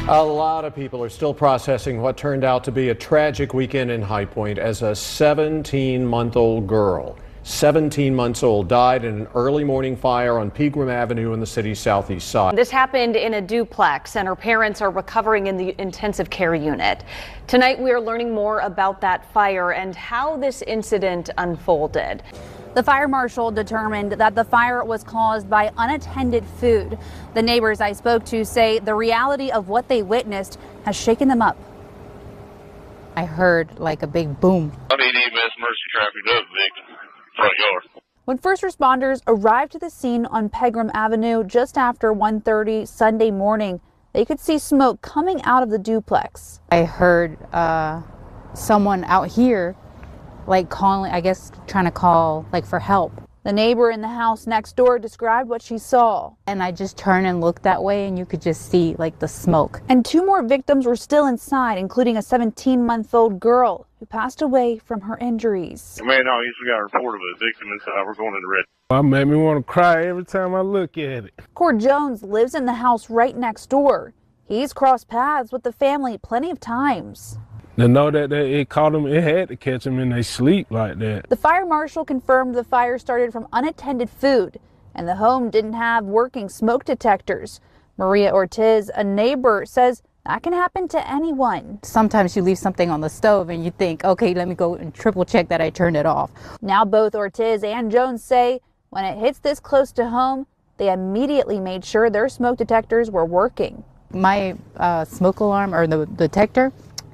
A lot of people are still processing what turned out to be a tragic weekend in High Point as a 17-month-old girl, 17 months old, died in an early morning fire on Pegram Avenue in the city's southeast side. This happened in a duplex, and her parents are recovering in the intensive care unit. Tonight, we are learning more about that fire and how this incident unfolded. The fire marshal determined that the fire was caused by unattended food. The neighbors I spoke to say the reality of what they witnessed has shaken them up. I heard like a big boom. I need EMS emergency traffic up victim front yard. When first responders arrived to the scene on Pegram Avenue just after 1:30 Sunday morning, they could see smoke coming out of the duplex. I heard someone out here like calling, I guess trying to call like for help. The neighbor in the house next door described what she saw. And I just turned and looked that way and you could just see like the smoke. And two more victims were still inside, including a 17-month-old girl who passed away from her injuries. Man, no, we got a report of a victim inside. We're going into red. It made me want to cry every time I look at it. Cord Jones lives in the house right next door. He's crossed paths with the family plenty of times. To know that it caught them, it had to catch them in their sleep like that. The fire marshal confirmed the fire started from unattended food, and the home didn't have working smoke detectors. Maria Ortiz, a neighbor, says that can happen to anyone. Sometimes you leave something on the stove and you think, okay, let me go and triple check that I turned it off. Now both Ortiz and Jones say when it hits this close to home, they immediately made sure their smoke detectors were working. My smoke alarm or the detector,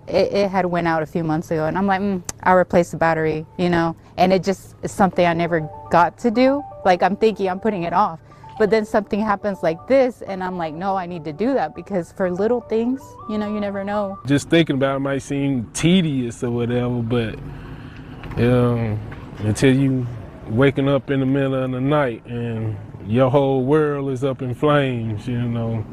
it had went out a few months ago, and I'm like, I'll replace the battery, you know, and it just is something I never got to do. Like, I'm thinking I'm putting it off, but then something happens like this, and I'm like, no, I need to do that, because for little things, you know, you never know. Just thinking about it might seem tedious or whatever, but until you waking up in the middle of the night and your whole world is up in flames, you know.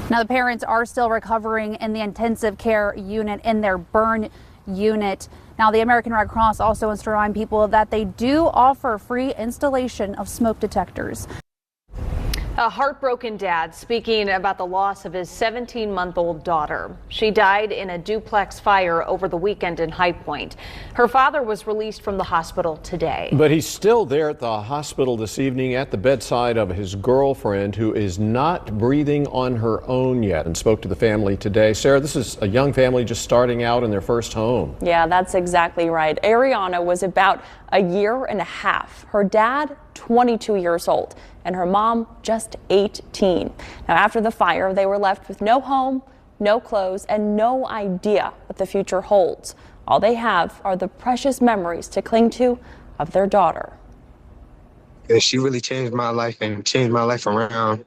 Now, the parents are still recovering in the intensive care unit in their burn unit. Now, the American Red Cross also wants to remind people that they do offer free installation of smoke detectors. A heartbroken dad speaking about the loss of his 17-month-old daughter. She died in a duplex fire over the weekend in High Point. Her father was released from the hospital today. But he's still there at the hospital this evening at the bedside of his girlfriend, who is not breathing on her own yet, and spoke to the family today. Sarah, this is a young family just starting out in their first home. Yeah, that's exactly right. Ariana was about a year and a half. Her dad, 22 years old, and her mom just 18. Now, after the fire, they were left with no home, no clothes, and no idea what the future holds. All they have are the precious memories to cling to of their daughter. She really changed my life and changed my life around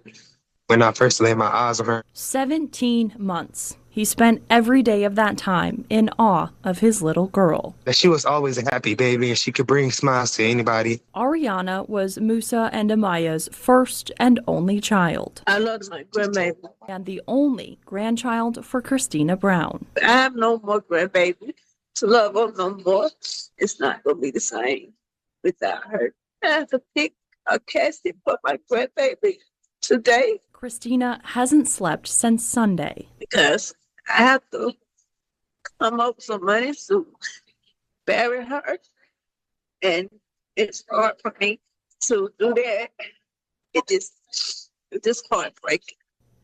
when I first laid my eyes on her. 17 months. He spent every day of that time in awe of his little girl. She was always a happy baby, and she could bring smiles to anybody. Ariana was Musa and Amaya's first and only child. I love my grandbaby. And the only grandchild for Christina Brown. I have no more grandbaby to love her no more. It's not going to be the same without her. I have to pick a casket for my grandbaby today. Christina hasn't slept since Sunday. Because I have to come up with some money to bury her. And it's hard for me to do that. It just heartbreaking.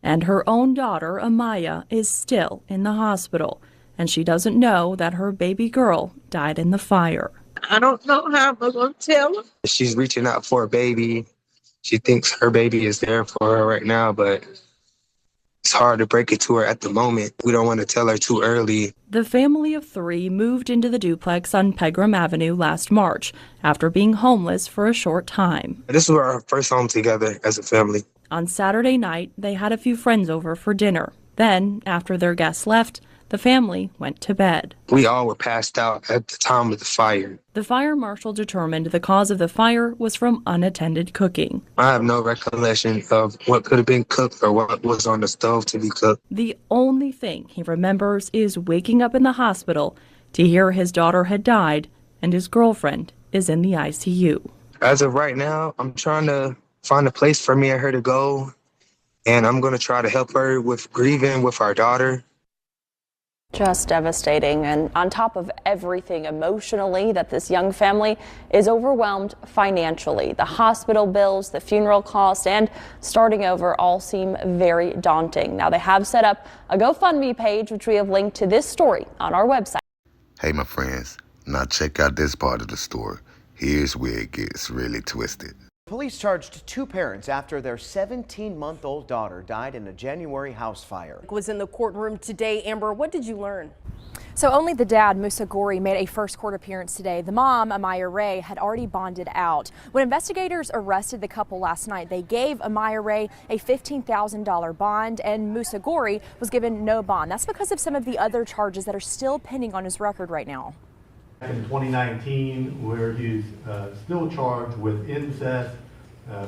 And her own daughter, Amaya, is still in the hospital. And she doesn't know that her baby girl died in the fire. I don't know how I'm going to tell her. She's reaching out for a baby. She thinks her baby is there for her right now, but it's hard to break it to her at the moment. We don't want to tell her too early. The family of three moved into the duplex on Pegram Avenue last March after being homeless for a short time. This was our first home together as a family. On Saturday night, they had a few friends over for dinner. Then, after their guests left, the family went to bed. We all were passed out at the time of the fire. The fire marshal determined the cause of the fire was from unattended cooking. I have no recollection of what could have been cooked or what was on the stove to be cooked. The only thing he remembers is waking up in the hospital to hear his daughter had died and his girlfriend is in the ICU. As of right now, I'm trying to find a place for me and her to go And I'm going to try to help her with grieving with our daughter. Just devastating. And on top of everything emotionally, that this young family is overwhelmed financially. The hospital bills, the funeral costs, and starting over all seem very daunting. Now, they have set up a GoFundMe page, which we have linked to this story on our website. Hey, my friends, now check out this part of the story. Here's where it gets really twisted. Police charged two parents after their 17-month-old daughter died in a January house fire. Was in the courtroom today. Amber, what did you learn? So only the dad, Musa Gori, made a first court appearance today. The mom, Amaya Ray, had already bonded out. When investigators arrested the couple last night, they gave Amaya Ray a $15,000 bond, and Musa Gori was given no bond. That's because of some of the other charges that are still pending on his record right now. In 2019, where he's still charged with incest,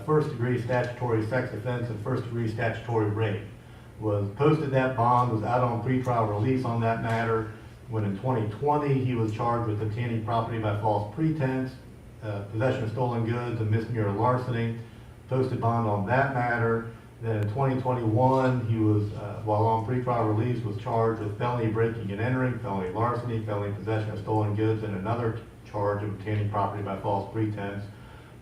first-degree statutory sex offense, and first-degree statutory rape. Was posted that bond, was out on pretrial release on that matter. When in 2020, he was charged with obtaining property by false pretense, possession of stolen goods, and misdemeanor larceny. Posted bond on that matter. Then in 2021, he was, while on pretrial release, was charged with felony breaking and entering, felony larceny, felony possession of stolen goods, and another charge of obtaining property by false pretense.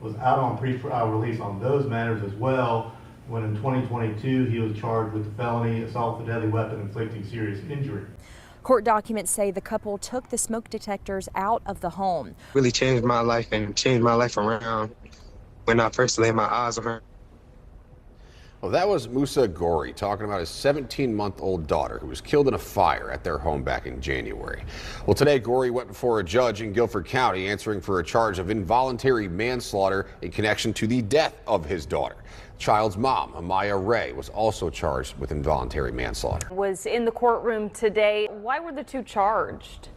Was out on pretrial release on those matters as well, when in 2022, he was charged with the felony assault with a deadly weapon inflicting serious injury. Court documents say the couple took the smoke detectors out of the home. Really changed my life and changed my life around when I first laid my eyes on her. Well, that was Musa Gori talking about his 17-month-old daughter who was killed in a fire at their home back in January. Well, today Gori went before a judge in Guilford County answering for a charge of involuntary manslaughter in connection to the death of his daughter. The child's mom, Amaya Ray, was also charged with involuntary manslaughter. Was in the courtroom today. Why were the two charged?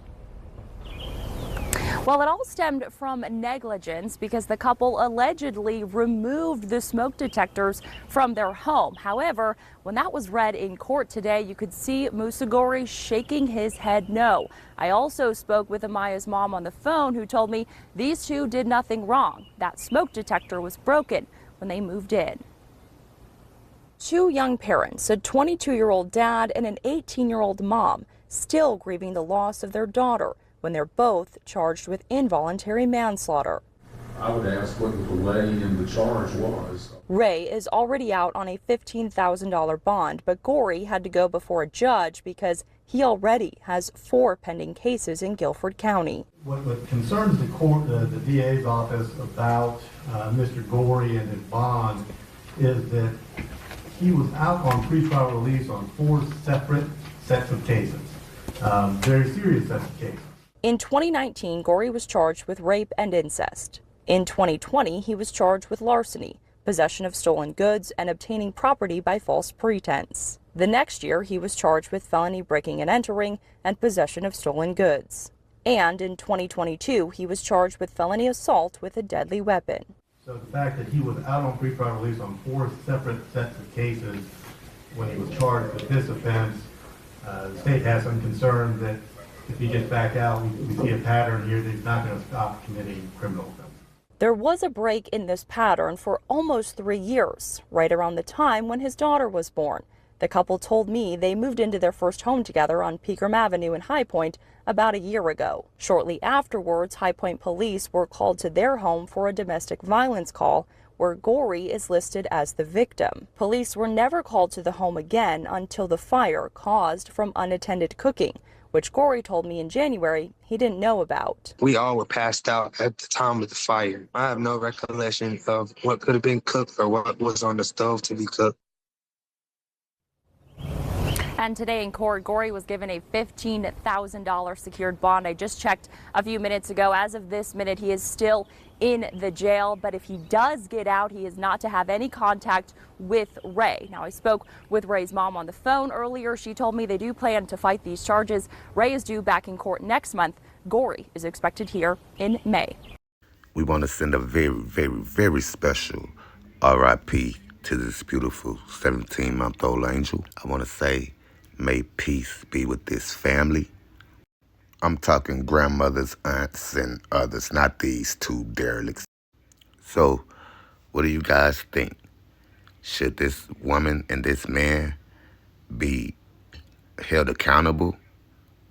Well, it all stemmed from negligence because the couple allegedly removed the smoke detectors from their home. However, when that was read in court today, you could see Musa Gori shaking his head no. I also spoke with Amaya's mom on the phone, who told me these two did nothing wrong. That smoke detector was broken when they moved in. Two young parents, a 22-year-old dad and an 18-year-old mom, still grieving the loss of their daughter when they're both charged with involuntary manslaughter. I would ask what the delay in the charge was. Ray is already out on a $15,000 bond, but Gori had to go before a judge because he already has 4 pending cases in Guilford County. What concerns the court, the DA's office about Mr. Gori and his bond is that he was out on pretrial release on 4 separate sets of cases, very serious sets of cases. In 2019, Gori was charged with rape and incest. In 2020, he was charged with larceny, possession of stolen goods, and obtaining property by false pretense. The next year, he was charged with felony breaking and entering and possession of stolen goods. And in 2022, he was charged with felony assault with a deadly weapon. So the fact that he was out on pretrial release on 4 separate sets of cases when he was charged with this offense, the state has some concern that if he gets back out, we see a pattern here that he's not going to stop committing criminal offenses. There was a break in this pattern for almost 3 years, right around the time when his daughter was born. The couple told me they moved into their first home together on Pegram Avenue in High Point about a year ago. Shortly afterwards, High Point police were called to their home for a domestic violence call where Gori is listed as the victim. Police were never called to the home again until the fire caused from unattended cooking, which Gori told me in January he didn't know about. We all were passed out at the time of the fire. I have no recollection of what could have been cooked or what was on the stove to be cooked. And today in court, Gori was given a $15,000 secured bond. I just checked a few minutes ago. As of this minute, he is still in the jail, but if he does get out, he is not to have any contact with Ray. Now, I spoke with Ray's mom on the phone earlier. She told me they do plan to fight these charges. Ray is due back in court next month. Gori is expected here in May. We want to send a very, very, very special RIP to this beautiful 17-month-old angel. I want to say, may peace be with this family. I'm talking grandmothers, aunts, and others, not these two derelicts. So, what do you guys think? Should this woman and this man be held accountable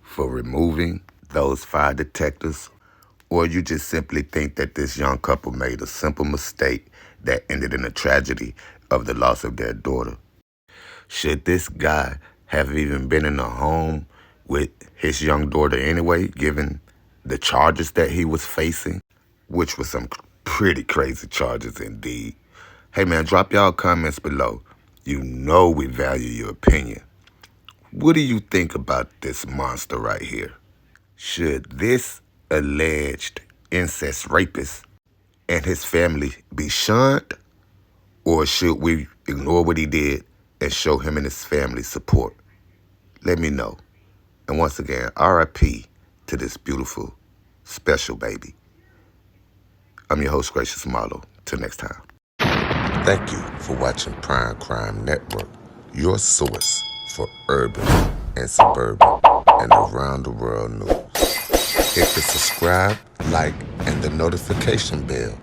for removing those fire detectors? Or you just simply think that this young couple made a simple mistake that ended in a tragedy of the loss of their daughter? Should this guy have even been in a home with his young daughter anyway, given the charges that he was facing, which was some pretty crazy charges indeed? Hey man, drop y'all comments below. You know we value your opinion. What do you think about this monster right here? Should this alleged incest rapist and his family be shunned? Or should we ignore what he did and show him and his family support? Let me know. And once again, RIP to this beautiful, special baby. I'm your host, Gracious Marlowe. Till next time. Thank you for watching Prime Crime Network, your source for urban and suburban and around the world news. Hit the subscribe, like, and the notification bell